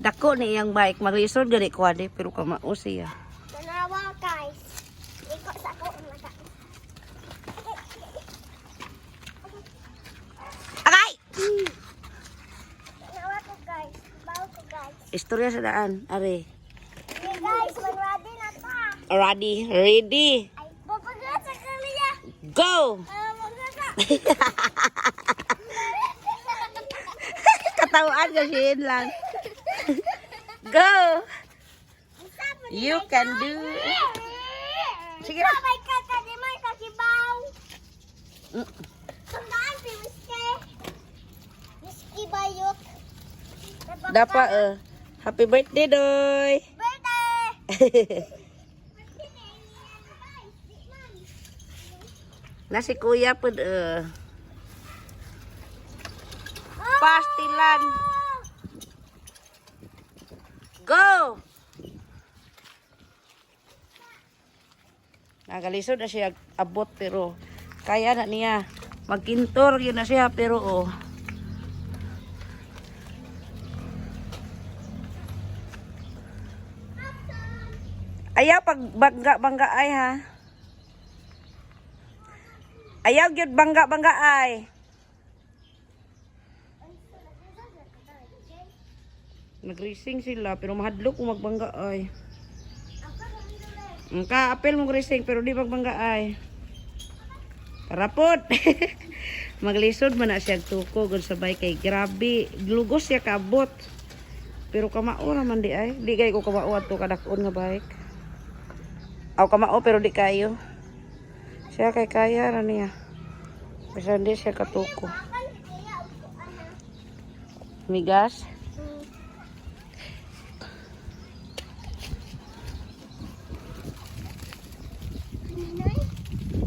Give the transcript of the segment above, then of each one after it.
Dako ni iyang bike. Maglisod gani ko ade pero kamao siya. Tanawa guys. Iko sa ko mata. Agay! Tanawa ko guys. Bawo ko guys. Istorya sa daan. Are. Okay guys, ready na ta. Ready. Ready. Ay, papagat sa kaliya. Go! Magasa. Katawaan kasi lang. Go! You can do it. Sige na. Sabay ka ka di may kakibaw. Mm. Sandaan si Whiskey. Whiskey bayot. Dapat happy birthday, Doy. Birthday. Na si Kuya po, pastilan. Go! Nagalisod na siya abot pero kaya na niya. Magkintor yun na siya pero ayaw pag bangga ay ha. Ayaw gyud bangga ay. Nag-racing sila pero mahadlok kung magbangga ay. Ka apel mo racing pero di magbangga ay. Tarapot. Maglisod man na siya tuko gud sabay kay grabe glugos siya kaabot. Pero kamao naman di ay. Di kay ko kamao ato kadakon nga bike. Aw kamao pero di kayo. Siya kay kaya ra niya. Basta hindi siya katuko. Migas.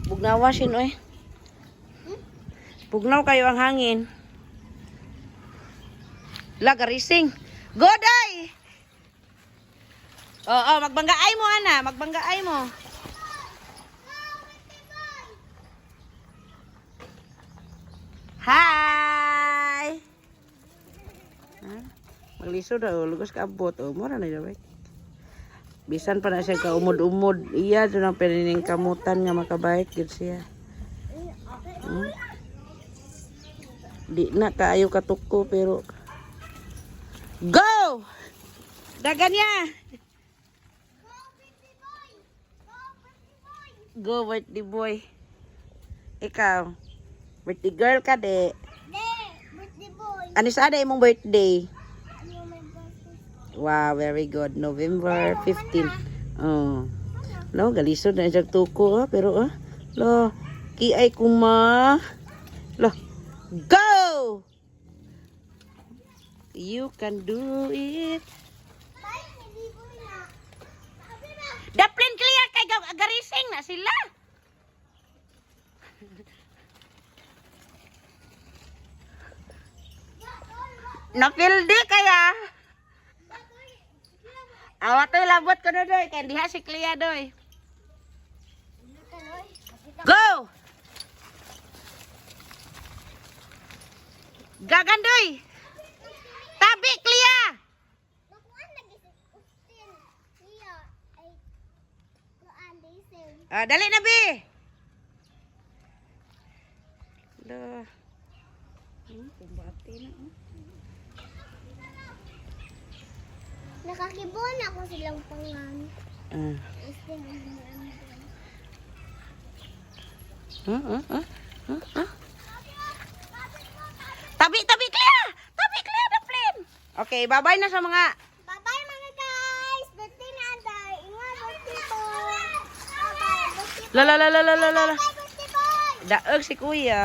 Bugnawa sin oy. Bugnaw kayo ang hangin. Lagarising. Go day. Oo, magbanggaay mo ana, magbanggaay mo. Hi. Maglisod na lugos ka abot mura na jaway. Bisan pa na siya ka umod-umod. Iya doon ang pinining kamutan nga makabait gid siya. Di na kaayo katuko pero go! Dagan niya. Go birthday boy. Ikaw. Birthday girl ka de. Birthday boy. Ano sa ada imong birthday? Ano may birthday? Wow, very good. November 15. Oh. No, galisod na siyang tuko pero lo, kiay kuma. Lo. Go! You can do it. Daplin clear kay garising na sila. Napildi kaya. Awat to labot ko na doy kay diha si Clea doy. Go! Gagandoy. Tabi Clea. Dali na bi. Dah. Kumbati na. Nakakibon ako silang pangan. Tabi Clea. Tabi Clea Daplin. Okay, bye-bye na sa mga Bye-bye mga guys! Birthday na anday! Ingat, birthday boy! Bye-bye, birthday boy! la. Bye, birthday boy! Daog si Kuya.